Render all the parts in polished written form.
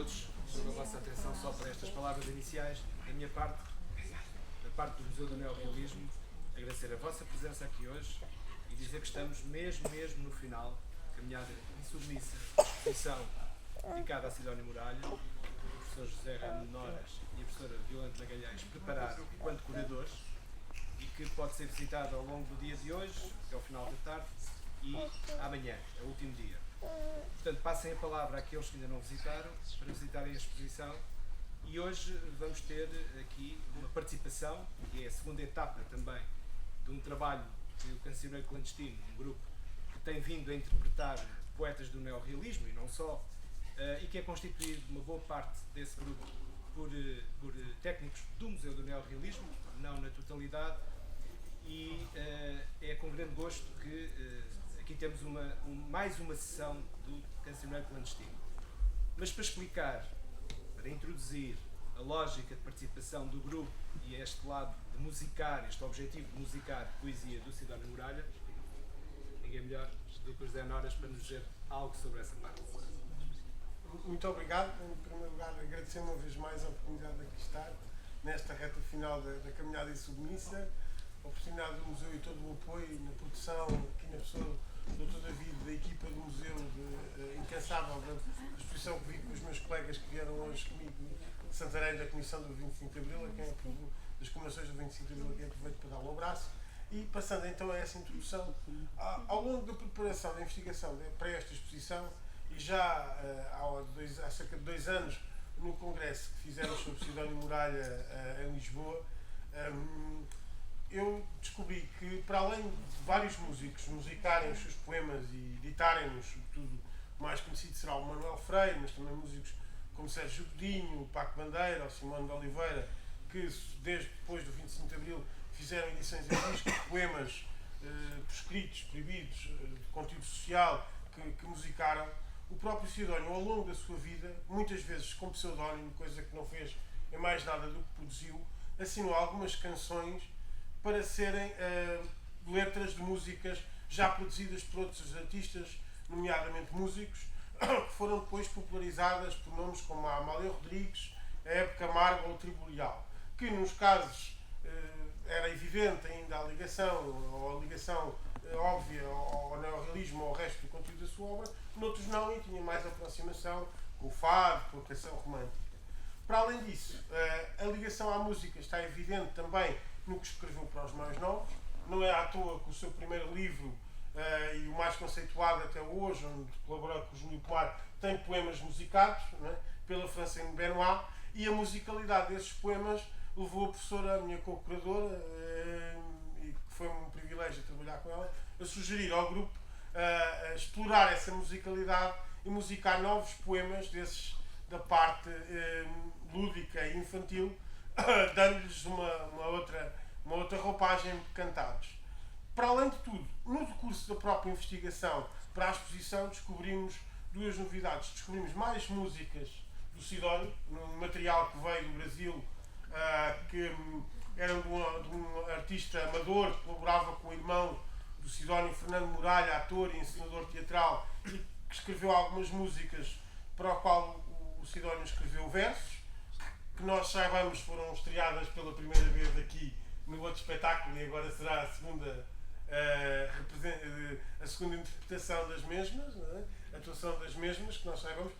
todos sobre a vossa atenção só para estas palavras iniciais. Da minha parte, da parte do Museu do Neorrealismo, agradecer a vossa presença aqui hoje e dizer que estamos mesmo no final, caminhada insubmissa, exposição dedicada a Sidónio Muralha, o professor José Ramos Noras e a professora Violante Magalhães prepararam enquanto curadores e que pode ser visitada ao longo do dia de hoje, até ao final da tarde e amanhã, é o último dia. Portanto, passem a palavra àqueles que ainda não visitaram, para visitarem a exposição. E hoje vamos ter aqui uma participação, que é a segunda etapa também, de um trabalho que o Cancioneiro Clandestino, um grupo que tem vindo a interpretar poetas do neorrealismo e não só, e que é constituído uma boa parte desse grupo por técnicos do Museu do Neorrealismo, não na totalidade, e é com grande gosto que aqui temos mais uma sessão do Cancioneiro Clandestino. Mas para explicar, para introduzir a lógica de participação do grupo e este lado de musicar, este objetivo de musicar poesia do Sidónio Muralha, ninguém melhor do que o José Noras para nos dizer algo sobre essa parte. Muito obrigado. Em primeiro lugar, agradecer uma vez mais a oportunidade de aqui estar, nesta reta final da caminhada insubmissa, a oportunidade do Museu e todo o apoio na produção, aqui na pessoa do Dr. David, da equipa do Museu, incansável, da exposição que vi com os meus colegas que vieram hoje comigo de Santarém, da Comissão do 25 de Abril, a quem aprovo, das comemorações do 25 de Abril, a quem aproveito para dar um abraço. E passando então a essa introdução, ao longo da preparação da investigação para esta exposição, e já há cerca de 2 anos, no congresso que fizemos sobre Sidónio Muralha em Lisboa, eu descobri que, para além de vários músicos musicarem os seus poemas e editarem-nos, sobretudo o mais conhecido será o Manuel Freire, mas também músicos como Sérgio Godinho, o Paco Bandeira, o Simone de Oliveira, que desde depois do 25 de Abril fizeram edições em disco de poemas prescritos, proibidos, de conteúdo social, que musicaram. O próprio Sidónio, ao longo da sua vida, muitas vezes com pseudónimo, coisa que não fez em mais nada do que produziu, assinou algumas canções para serem letras de músicas já produzidas por outros artistas, nomeadamente músicos, que foram depois popularizadas por nomes como a Amália Rodrigues, a Hebe Camargo ou o Tribolial, que nos casos era evidente ainda a ligação, ou a ligação óbvia ao neorrealismo ou ao resto do conteúdo da sua obra, noutros não, e tinha mais aproximação com o fado, com a canção romântica. Para além disso, a ligação à música está evidente também no que escreveu para os mais novos. Não é à toa que o seu primeiro livro, e o mais conceituado até hoje, onde colaborou com o Júlio Poir, tem poemas musicados, não é? Pela Francine Benoit, e a musicalidade desses poemas levou a professora, a minha co-curadora, e que foi um privilégio trabalhar com ela, a sugerir ao grupo a explorar essa musicalidade e musicar novos poemas desses da parte lúdica e infantil, dando-lhes uma outra roupagem cantados. Para além de tudo, no decurso da própria investigação para a exposição, descobrimos 2 novidades. Descobrimos mais músicas do Sidónio, num material que veio do Brasil, que eram de um artista amador que colaborava com o irmão do Sidónio, Fernando Muralha, ator e encenador teatral, e que escreveu algumas músicas para o qual o Sidónio escreveu versos, que nós saibamos foram estreadas pela primeira vez aqui no outro espetáculo e agora será a segunda interpretação das mesmas, não é? A atuação das mesmas, que nós saibamos,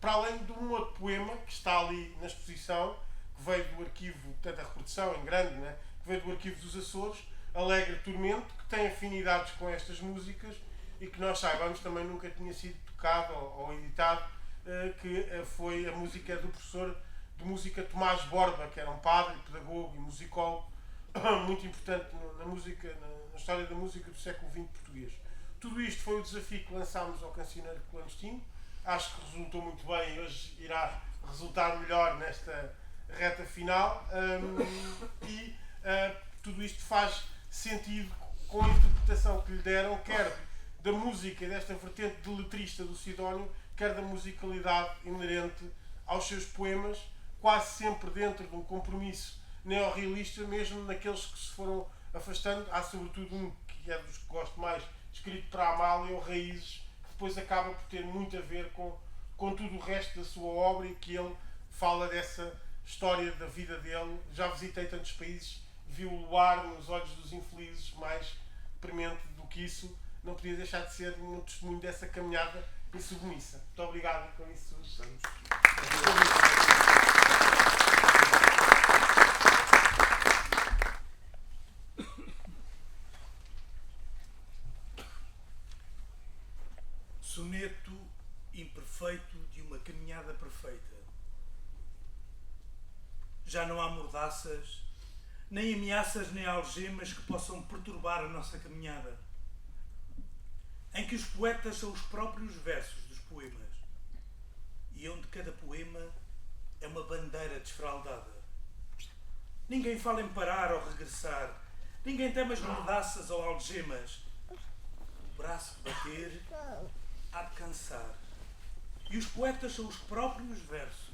para além de um outro poema que está ali na exposição, que veio do arquivo, portanto a reprodução em grande, não é? Que veio do arquivo dos Açores, Alegre Tormento, que tem afinidades com estas músicas e que nós saibamos também nunca tinha sido tocado ou editado, que foi a música do professor de música Tomás Borba, que era um padre, pedagogo e musicólogo muito importante na música, na história da música do século XX português. Tudo isto foi o desafio que lançámos ao Cancioneiro Clandestino. Acho que resultou muito bem e hoje irá resultar melhor nesta reta final, e tudo isto faz sentido com a interpretação que lhe deram, quer da música, desta vertente de letrista do Sidónio, quer da musicalidade inerente aos seus poemas, quase sempre dentro de um compromisso neorrealista, mesmo naqueles que se foram afastando. Há sobretudo um que é dos que gosto mais, escrito para a Amália, ou Raízes, que depois acaba por ter muito a ver com com tudo o resto da sua obra, e que ele fala dessa história da vida dele. Já visitei tantos países, vi o luar nos olhos dos infelizes, mais deprimente do que isso. Não podia deixar de ser um testemunho dessa caminhada insubmissa. Muito obrigado, com isso estamos. Soneto imperfeito de uma caminhada perfeita. Já não há mordaças, nem ameaças, nem algemas que possam perturbar a nossa caminhada, em que os poetas são os próprios versos dos poemas, e onde cada poema é uma bandeira desfraldada. Ninguém fala em parar ou regressar, ninguém teme as mordaças ou algemas. O braço de bater há de cansar, e os poetas são os próprios versos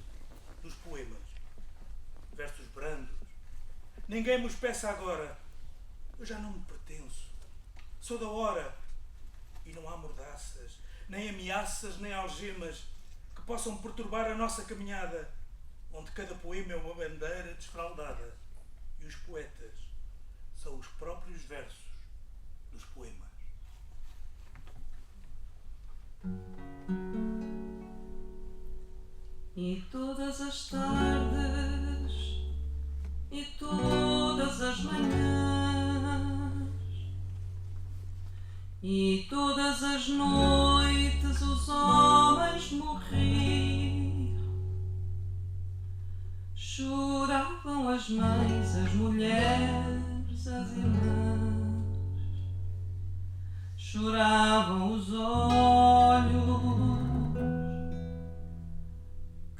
dos poemas, versos brandos. Ninguém me os peça agora, eu já não me pertenço, sou da hora, e não há mordaças, nem ameaças, nem algemas que possam perturbar a nossa caminhada, onde cada poema é uma bandeira desfraldada, e os poetas são os próprios versos dos poemas. E todas as tardes, e todas as manhãs, e todas as noites os homens morriam. Choravam as mães, as mulheres, as irmãs. Choravam os olhos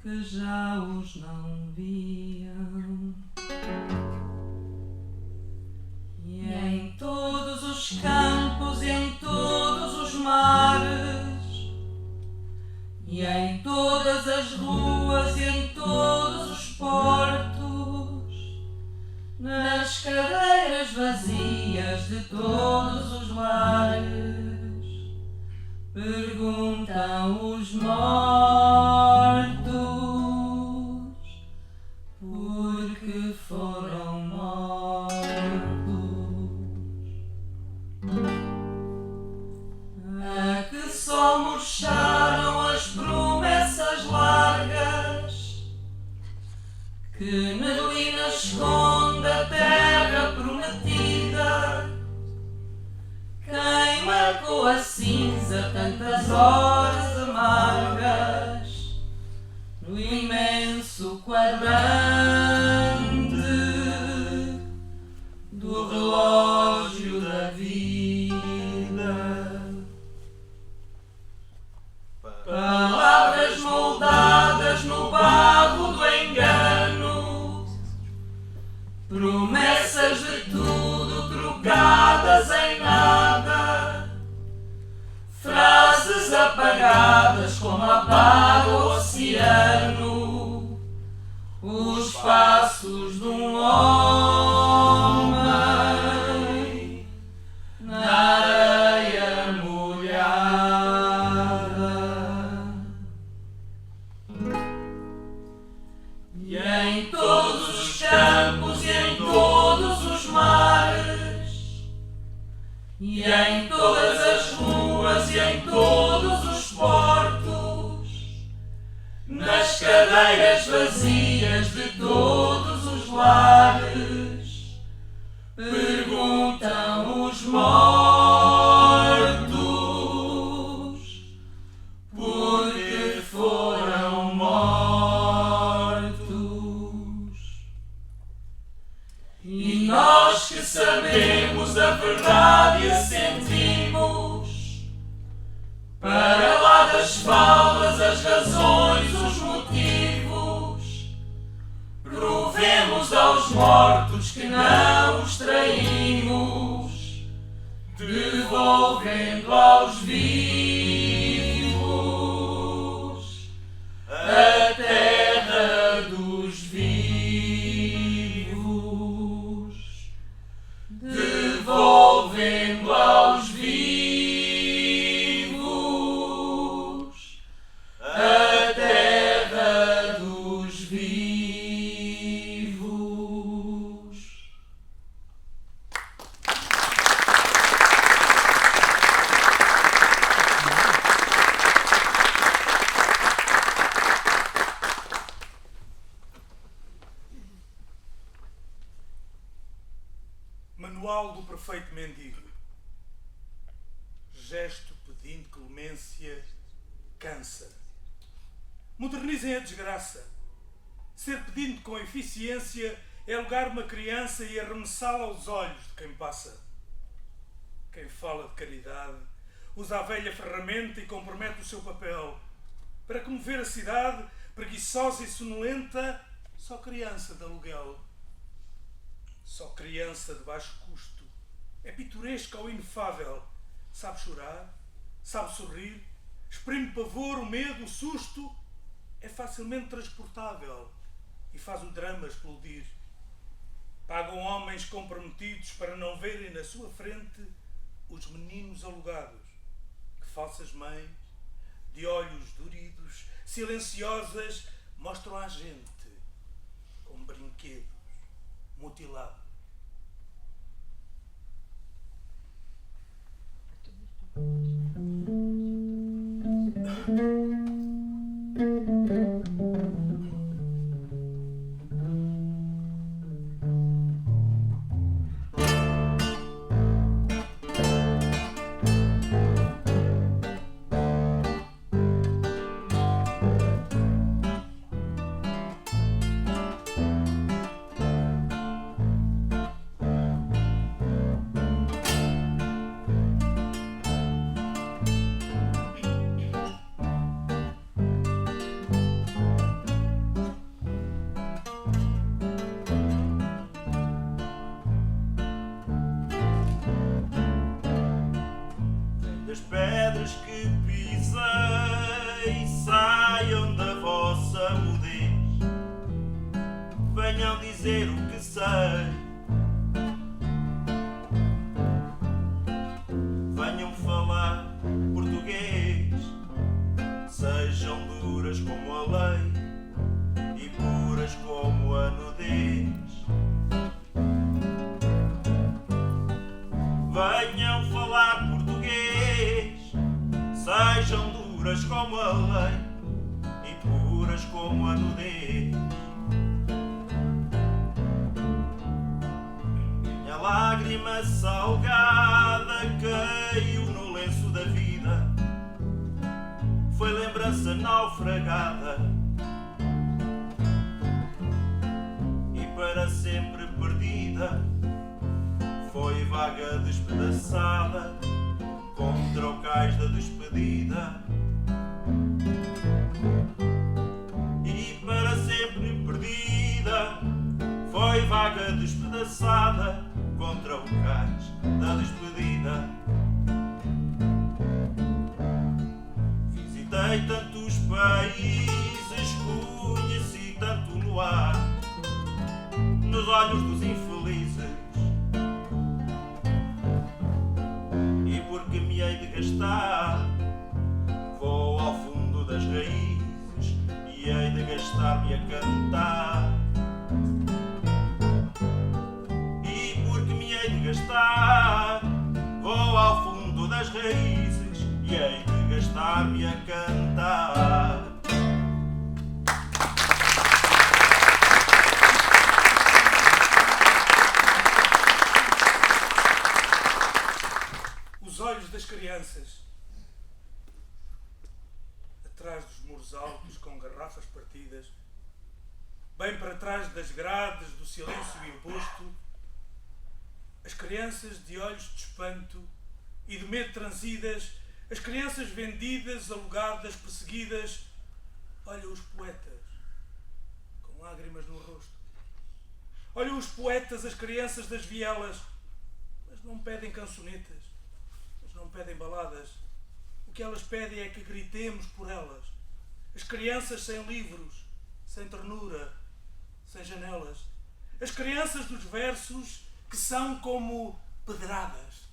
que já os não viam. E em todos os campos e em todos os mares, e em todas as ruas e em todos os portos, nas cadeiras vazias de todos os lares, perguntam os mortos por que foram mortos. A que só murcharam as promessas largas, que neblina esconde a terra prometida. Queima com a cinza tantas horas amargas no imenso quadrante do relógio da vida. Palavras moldadas no barro do engano, promessas de tudo trocadas em nada, frases apagadas como apaga o oceano, os passos de um homem na areia molhada. E em todos os campos e em todos os mares, e em todas as ruas e em todos os portos, nas cadeiras vazias de todos os lares, perguntam os mortos por que foram mortos. E nós que sabemos a verdade e a sentimos, para lá das falas as razões, os motivos, provemos aos mortos que não os traímos, devolvendo aos vivos a terra dos vivos, devolvendo aos vivos a perfeito mendigo. Gesto pedindo clemência cansa. Modernizem a desgraça. Ser pedido com eficiência é alugar uma criança e arremessá-la aos olhos de quem passa. Quem fala de caridade usa a velha ferramenta e compromete o seu papel. Para comover a cidade, preguiçosa e sonolenta, só criança de aluguel. Só criança de baixo custo. É pitoresca ou inefável. Sabe chorar, sabe sorrir, exprime pavor, o medo, o susto. É facilmente transportável e faz o drama explodir. Pagam homens comprometidos para não verem na sua frente os meninos alugados, que falsas mães, de olhos doridos, silenciosas, mostram à gente como brinquedos mutilados. Das pedras que pisei saiam da vossa mudez, venham dizer o que sei, venham falar português, sejam duras como a lei e puras como a nudez. Venham falar português, sejam duras como a lei e puras como a nudez. Minha lágrima salgada caiu no lenço da vida, foi lembrança naufragada e para sempre perdida. Foi vaga despedaçada contra o cais da despedida e para sempre perdida. Foi vaga despedaçada contra o cais da despedida. Visitei tantos países, conheci tanto luar nos olhos dos infelizes. Porque me hei de gastar, vou ao fundo das raízes e hei de gastar-me a cantar. E porque me hei de gastar, vou ao fundo das raízes e hei de gastar-me a cantar. Os olhos das crianças, atrás dos muros altos com garrafas partidas, bem para trás das grades do silêncio imposto, as crianças de olhos de espanto e de medo transidas, as crianças vendidas, alugadas, perseguidas, olham os poetas com lágrimas no rosto. Olham os poetas, as crianças das vielas, mas não pedem cançonetas. Não pedem baladas. O que elas pedem é que gritemos por elas. As crianças sem livros, sem ternura, sem janelas. As crianças dos versos que são como pedradas.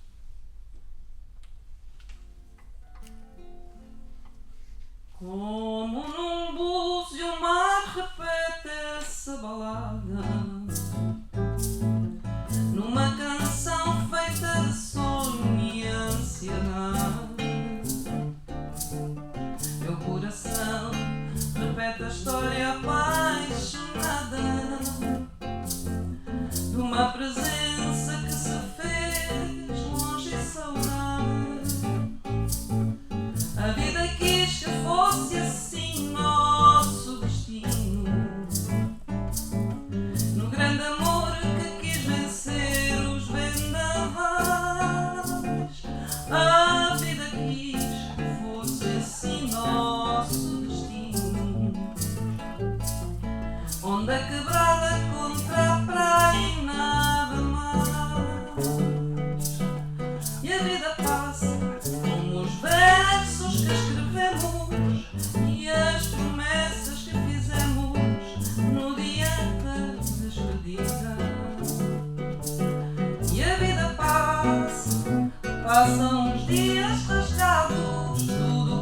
Como num búzio o mar repete essa balada, numa canção feita de sono e ansiedade. Meu coração repete a história apaixonada de uma presença que se fez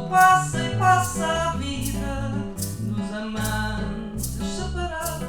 tudo passa e passa a vida dos amantes separados.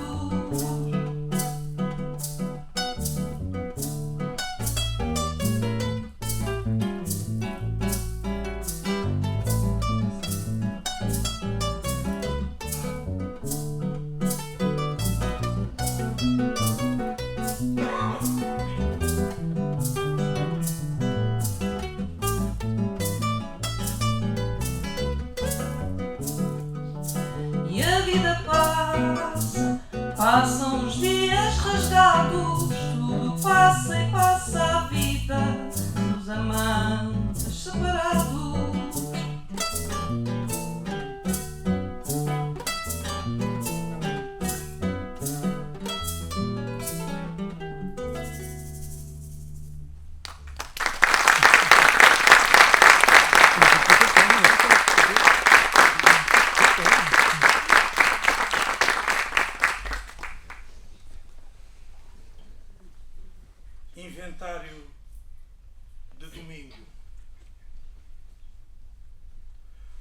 E a vida passa, passam os dias rasgados, tudo passa e passa a vida dos amantes separados. Inventário de domingo.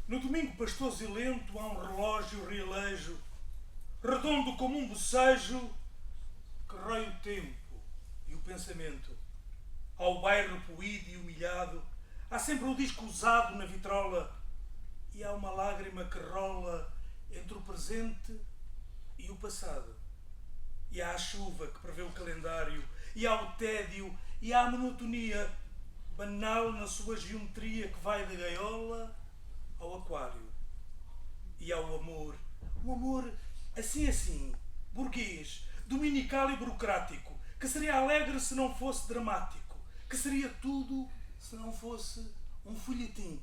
No domingo pastoso e lento há um relógio realejo, redondo como um bocejo, que rói o tempo e o pensamento. Ao bairro poído e humilhado, há sempre o disco usado na vitrola, e há uma lágrima que rola entre o presente e o passado. E há a chuva que prevê o calendário, e há o tédio, e há a monotonia, banal na sua geometria que vai da gaiola ao aquário. E há o amor assim, burguês, dominical e burocrático, que seria alegre se não fosse dramático, que seria tudo se não fosse um folhetim.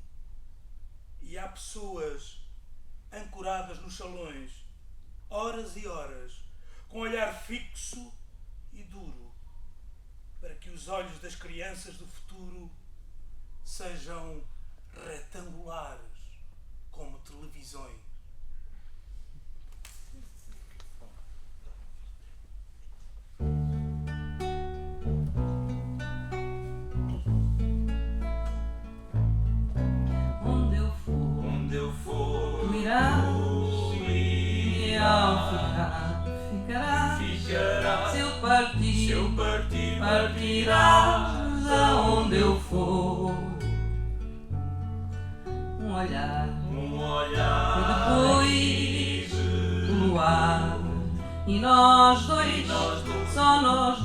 E há pessoas ancoradas nos salões, horas e horas, com olhar fixo e duro, para que os olhos das crianças do futuro sejam retangulares como televisões. Onde eu for, tu irás, e ao ficarás. Se eu partir, partirás aonde eu for. Um olhar, e depois o luar, e nós dois, só nós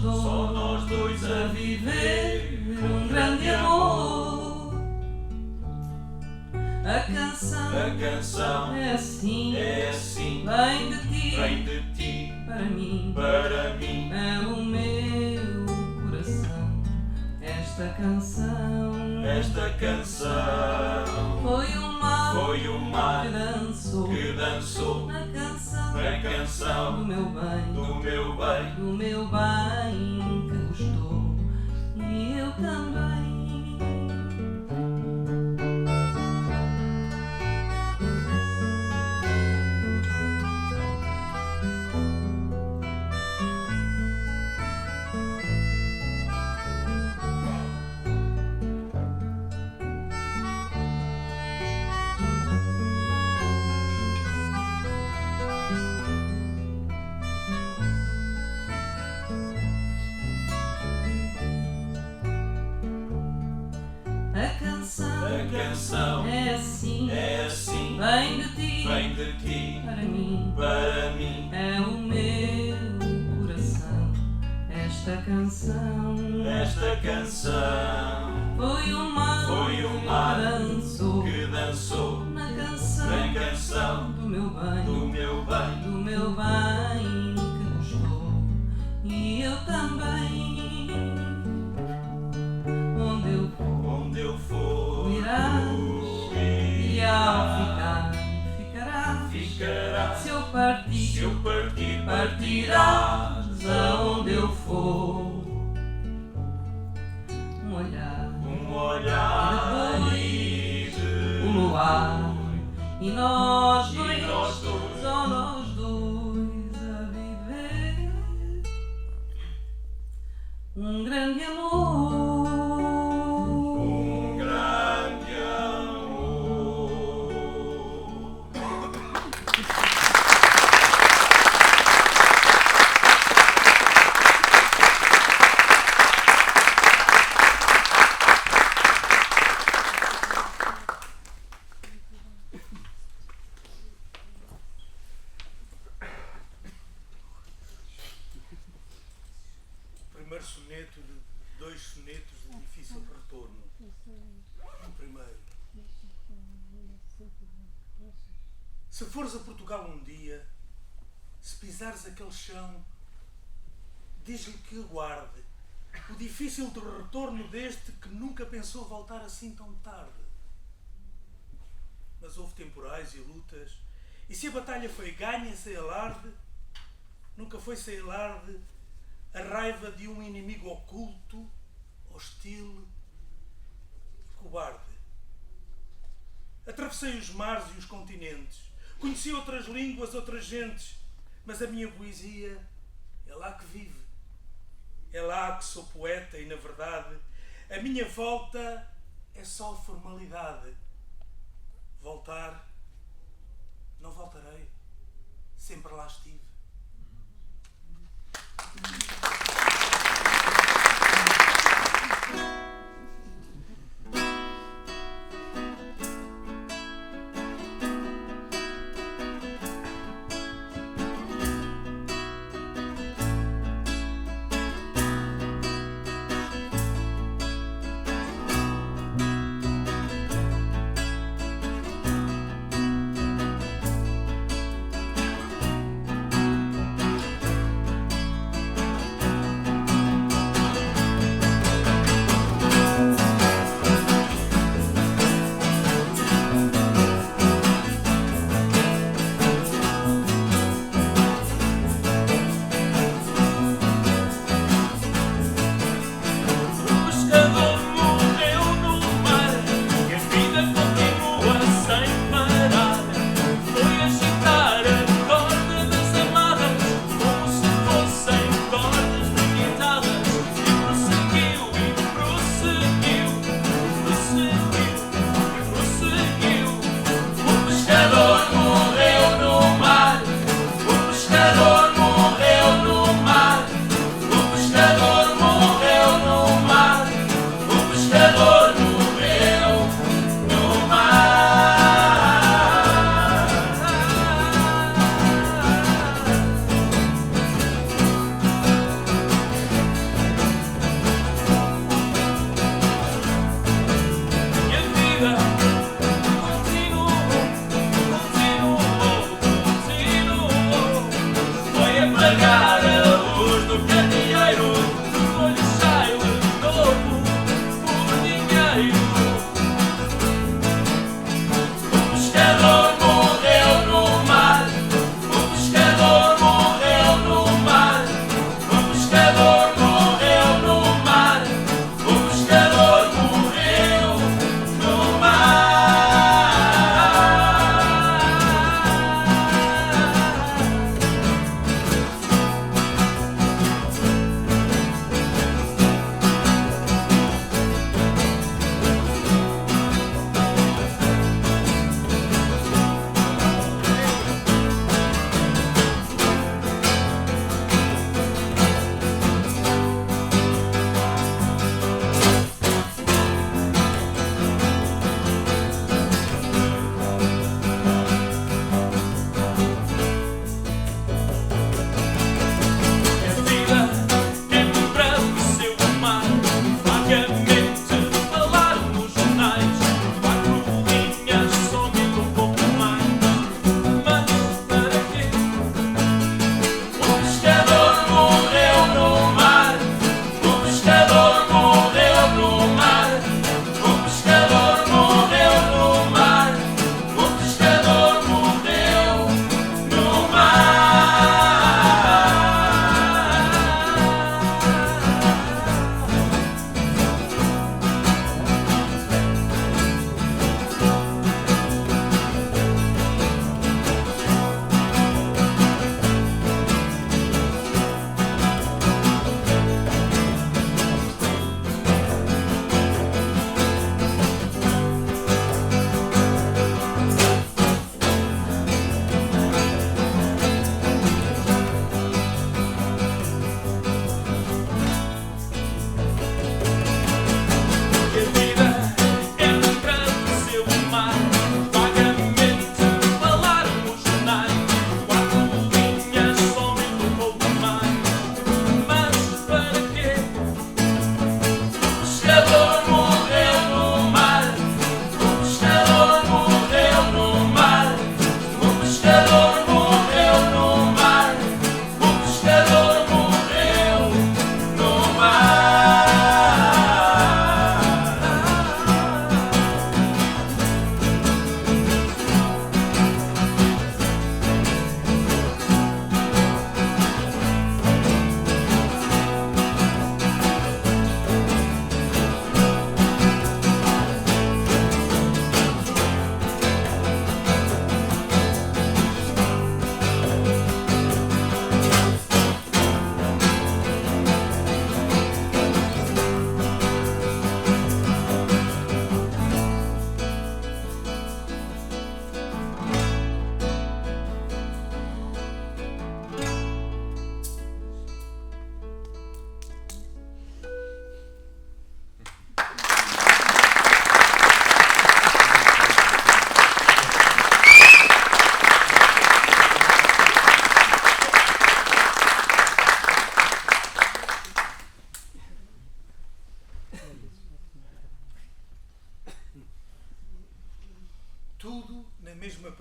dois a viver um grande amor. A canção é assim, vem de ti, para mim, é o meu coração. Esta canção foi o mar que dançou na canção do meu bem que gostou, e eu também. A canção é assim, vem de ti, para mim, é o meu coração. Esta canção foi o mar que dançou na canção do meu bem que gostou, e eu também. Onde eu for, irás, e ao ficarás. Se eu partir, partirás aonde eu for. Um olhar, e depois o luar, e nós dois, só nós dois a viver um grande amor. Um grande amor. primeiro soneto de 2 sonetos de difícil retorno. O primeiro. Se fores a Portugal um dia, se pisares aquele chão, diz-lhe que aguarde o difícil de retorno deste que nunca pensou voltar assim tão tarde. Mas houve temporais e lutas, e se a batalha foi ganha sem alarde, nunca foi sem alarde a raiva de um inimigo oculto, hostil e cobarde. Atravessei os mares e os continentes, conheci outras línguas, outras gentes, mas a minha poesia é lá que vive. É lá que sou poeta e, na verdade, a minha volta é só formalidade. Voltar, não voltarei. Sempre lá estive.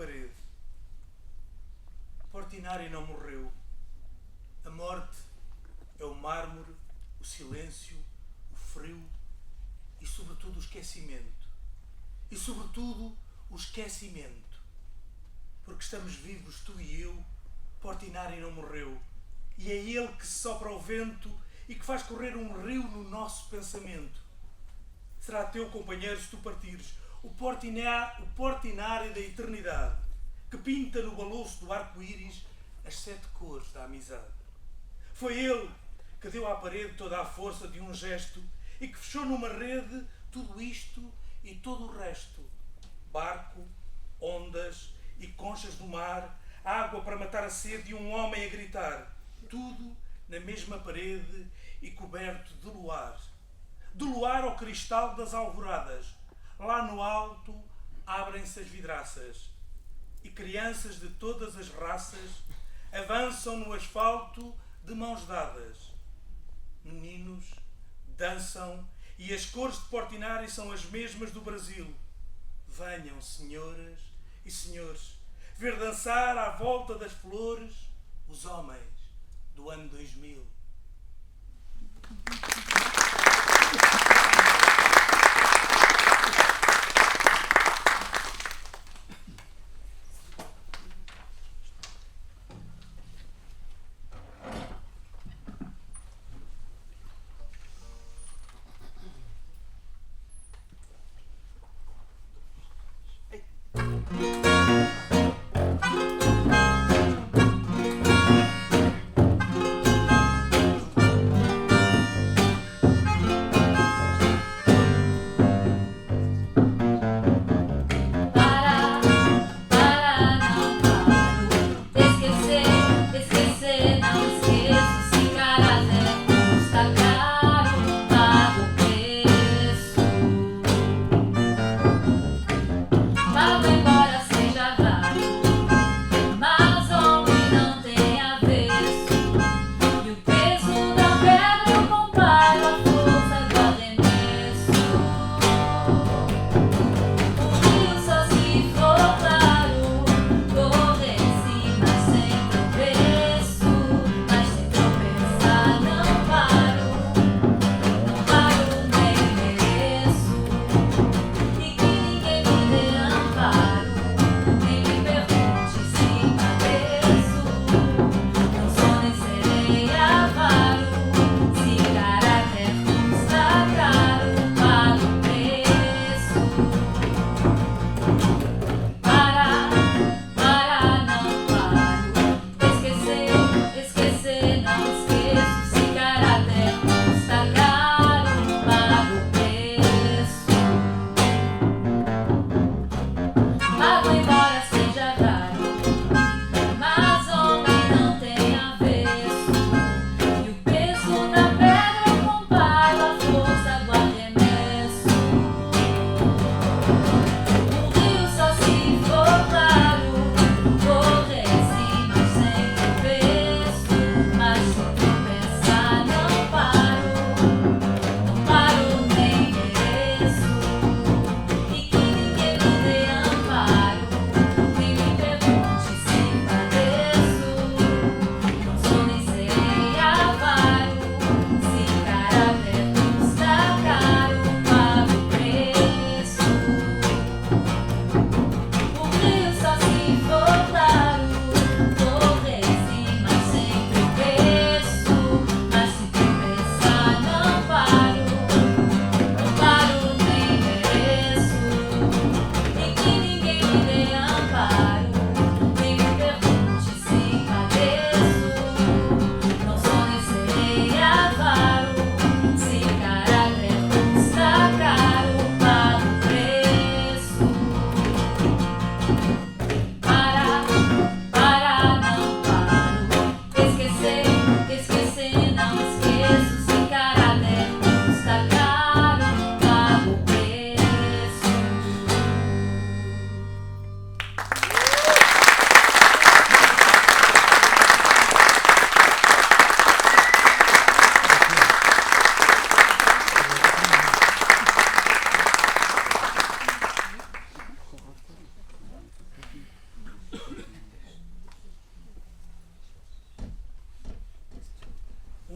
parede. Portinari não morreu. A morte é o mármore, o silêncio, o frio e, sobretudo, o esquecimento. E, sobretudo, o esquecimento. Porque estamos vivos, tu e eu. Portinari não morreu. E é ele que sopra o vento e que faz correr um rio no nosso pensamento. Será teu companheiro se tu partires, o Portinari da eternidade, que pinta no balouço do arco-íris as 7 cores da amizade. Foi ele que deu à parede toda a força de um gesto e que fechou numa rede tudo isto e todo o resto. Barco, ondas e conchas do mar, água para matar a sede e um homem a gritar. Tudo na mesma parede e coberto de luar. De luar ao cristal das alvoradas. Lá no alto abrem-se as vidraças e crianças de todas as raças avançam no asfalto de mãos dadas. Meninos dançam e as cores de Portinari são as mesmas do Brasil. Venham, senhoras e senhores, ver dançar à volta das flores os homens do ano 2000.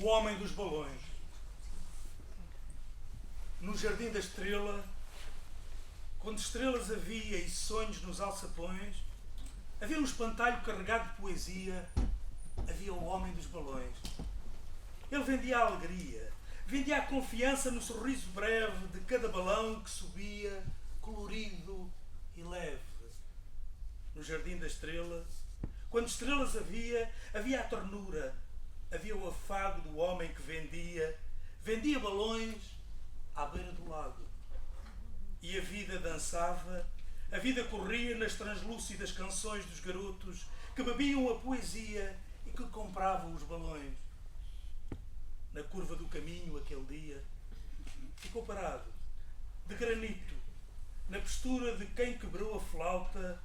O Homem dos Balões. No Jardim da Estrela, quando estrelas havia e sonhos nos alçapões, havia um espantalho carregado de poesia, havia o Homem dos Balões. Ele vendia a alegria, vendia a confiança no sorriso breve de cada balão que subia, colorido e leve. No Jardim da Estrela, quando estrelas havia, havia a ternura, havia o afago do homem que vendia balões à beira do lago. E a vida dançava, a vida corria nas translúcidas canções dos garotos que bebiam a poesia e que compravam os balões. Na curva do caminho, aquele dia, ficou parado, de granito, na postura de quem quebrou a flauta,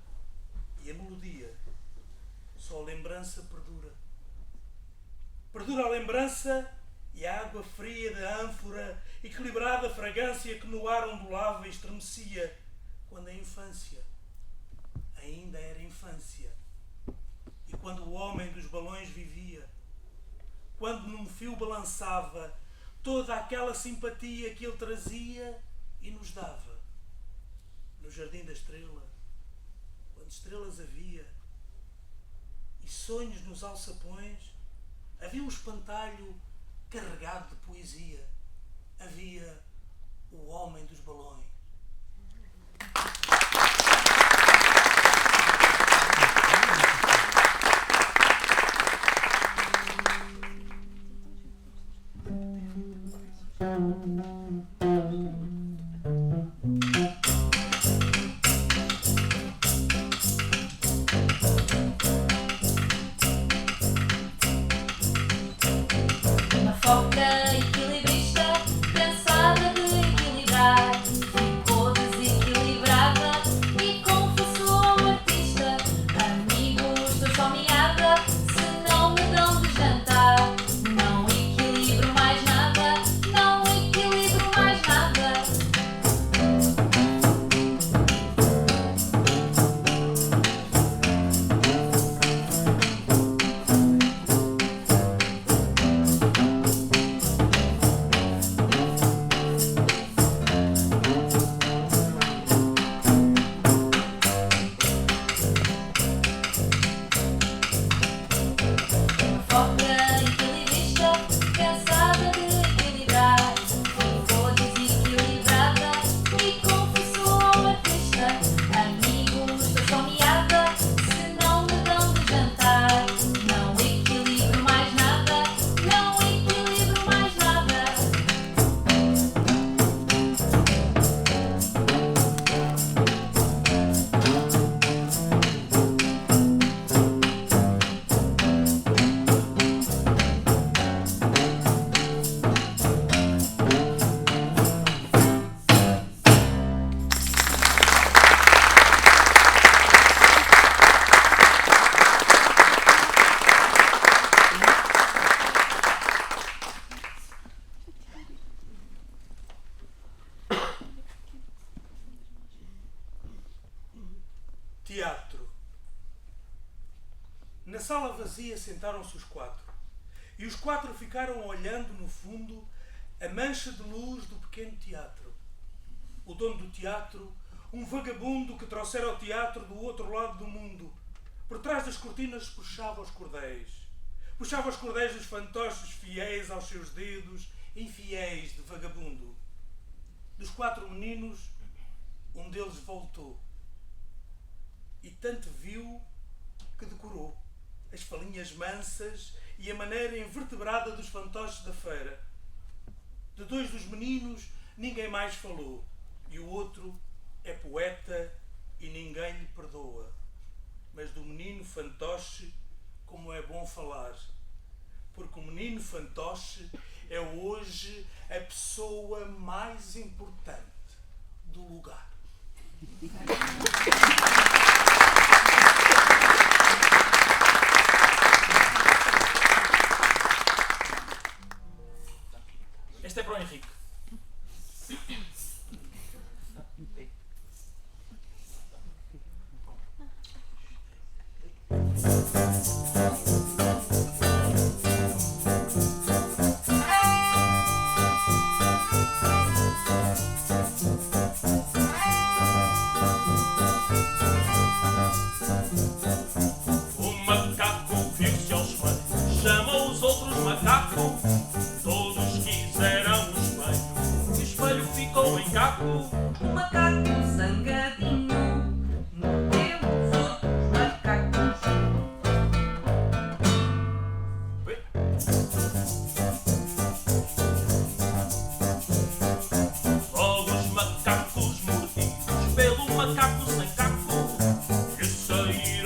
e a melodia, só a lembrança perdura. Perdura a lembrança e a água fria da ânfora, equilibrada a fragrância que no ar ondulava e estremecia, quando a infância ainda era infância, e quando o homem dos balões vivia, quando num fio balançava toda aquela simpatia que ele trazia e nos dava. No Jardim da Estrela, quando estrelas havia e sonhos nos alçapões, havia um espantalho carregado de poesia, havia o Homem dos Balões. Uma foca equilibrista, cansada de equilibrar, ficou desequilibrada e confessou ao artista: amigos, estou só miada, se não me dão de jantar. Não equilibro mais nada, não equilibro mais nada. Foca equilibrista, cansada de equilibrar, ficou desequilibrada e confessou ao artista: amigos, estou só miada, se não me dão de jantar. Não equilibro mais nada, não equilibro mais nada. Teatro. Na sala vazia sentaram-se os quatro. E os quatro ficaram olhando no fundo a mancha de luz do pequeno teatro. O dono do teatro, um vagabundo que trouxera o teatro do outro lado do mundo, por trás das cortinas puxava os cordéis. Puxava os cordéis dos fantoches fiéis aos seus dedos, infiéis de vagabundo. Dos quatro meninos, um deles voltou. E tanto viu que decorou as falinhas mansas e a maneira invertebrada dos fantoches da feira. De dois dos meninos ninguém mais falou, e o outro é poeta e ninguém lhe perdoa. Mas do menino fantoche, como é bom falar, porque o menino fantoche é hoje a pessoa mais importante do lugar. Este é para o Henrique.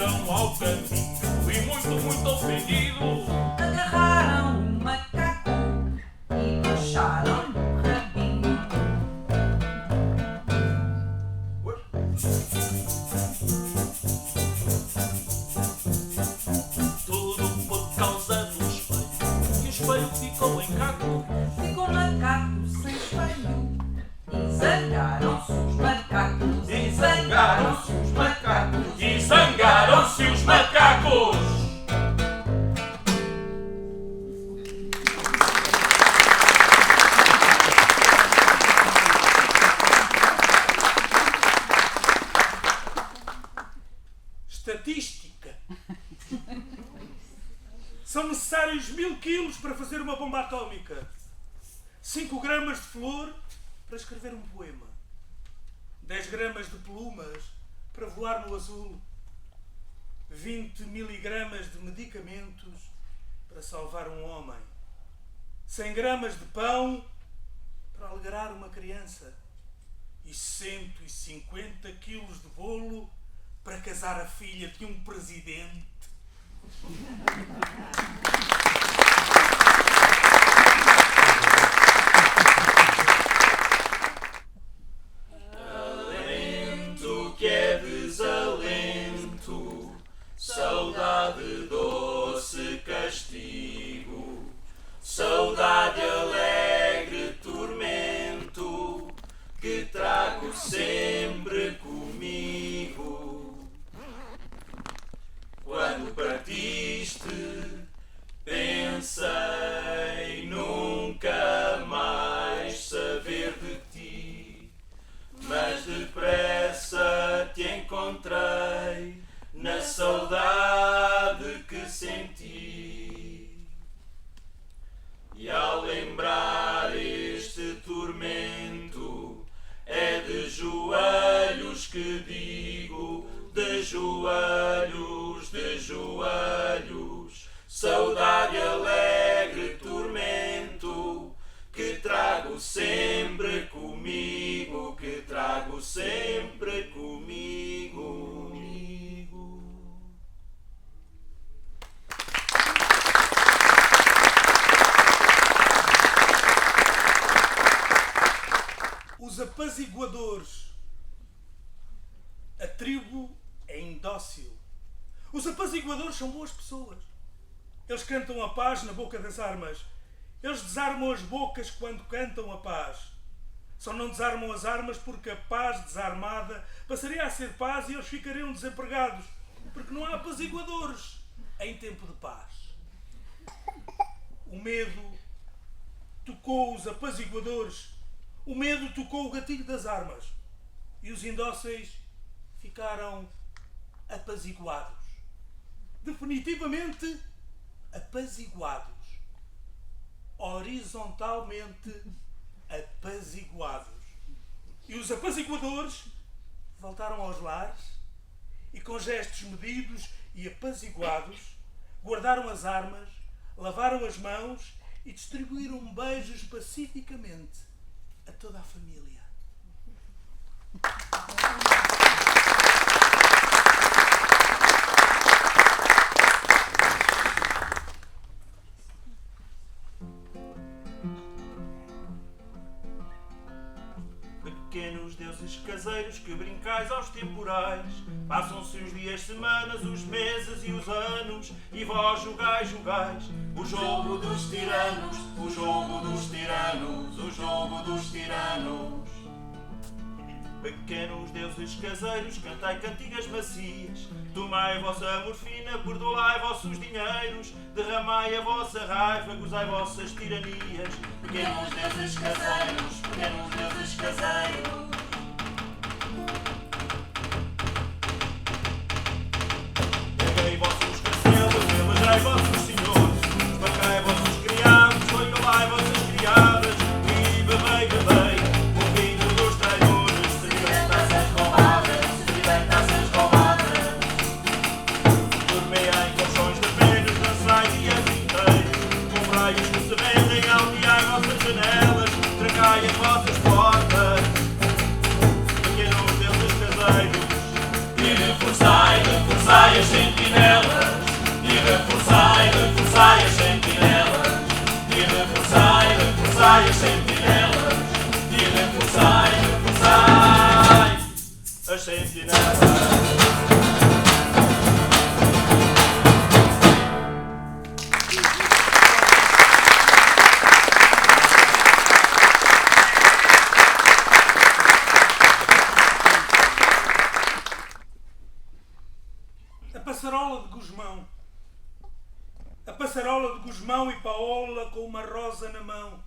saíram ao caminho e muito ofendidos agarraram o macaco e puxaram-lhe o rabinho. tudo por causa do espelho. E o espelho ficou em caco. Ficou macaco sem espelho e zangaram-se os macacos. E zangaram-se os macacos. E zangaram-se os macacos. Estatística. São necessários 1000 quilos para fazer uma bomba atómica. 5 gramas de flor para escrever um poema. 10 gramas de plumas para voar no azul. 20 miligramas de medicamentos para salvar um homem. 100 gramas de pão para alegrar uma criança. E 150 quilos de bolo para casar a filha de um presidente. Alento que é desalento, saudade doce castigo, saudade alegre tormento, que trago sempre comigo. Quando partiste, pensei nunca mais saber de ti, mas depressa te encontrei na saudade que senti. E ao lembrar este tormento, é de joelhos que digo, de joelhos, saudade alegre tormento, que trago sempre comigo, que trago sempre comigo. Os apaziguadores. A tribo é indócil. Os apaziguadores são boas pessoas. Eles cantam a paz na boca das armas. Eles desarmam as bocas quando cantam a paz. Só não desarmam as armas porque a paz desarmada passaria a ser paz e eles ficariam desempregados. Porque não há apaziguadores em tempo de paz. O medo tocou os apaziguadores. O medo tocou o gatilho das armas. E os indóceis ficaram apaziguados. Definitivamente apaziguados. Horizontalmente apaziguados. E os apaziguadores voltaram aos lares e, com gestos medidos e apaziguados, guardaram as armas, lavaram as mãos e distribuíram beijos pacificamente a toda a família. Pequenos deuses caseiros que brincais aos temporais, passam-se os dias, semanas, os meses e os anos, e vós jogais o jogo dos tiranos, o jogo dos tiranos, o jogo dos tiranos. Pequenos deuses caseiros, cantai cantigas macias, tomai a vossa morfina, perdoai vossos dinheiros, derramai a vossa raiva, gozai vossas tiranias. Pequenos deuses caseiros, pequenos deuses caseiros. Peguei vossos castelos, elegei vossos senhores, esmagai vossos criados, controlai vossas criadas, e bebei, bebei, o vinho dos traidores, servirei taças roubadas, servirei taças roubadas. Dormei em colchões de velhos, dançai dias inteiros, comprai os que se vendem, alteai vossas janelas, trancai as vossas portas. Pequenos deuses caseiros, e reforçai reforçai as sentinelas, e reforçai as sentinelas, e reforçai as sentinelas, e reforçai as sentinelas. A passarola de Gusmão e Paola com uma rosa na mão.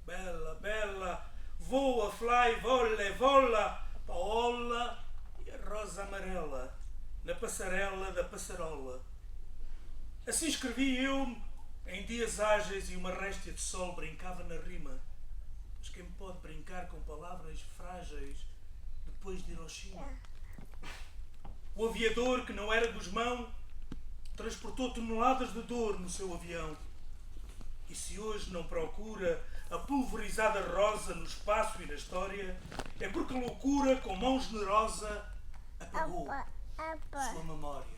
Bela, bela, voa, fly, vola, vola, Paola e a rosa amarela na passarela da passarola. Assim escrevi eu em dias ágeis e uma réstia de sol brincava na rima. Mas quem pode brincar com palavras frágeis depois de Hiroshima? O aviador, que não era Gusmão, transportou toneladas de dor no seu avião. E se hoje não procura a pulverizada rosa no espaço e na história, é porque a loucura, com mão generosa, apagou sua memória.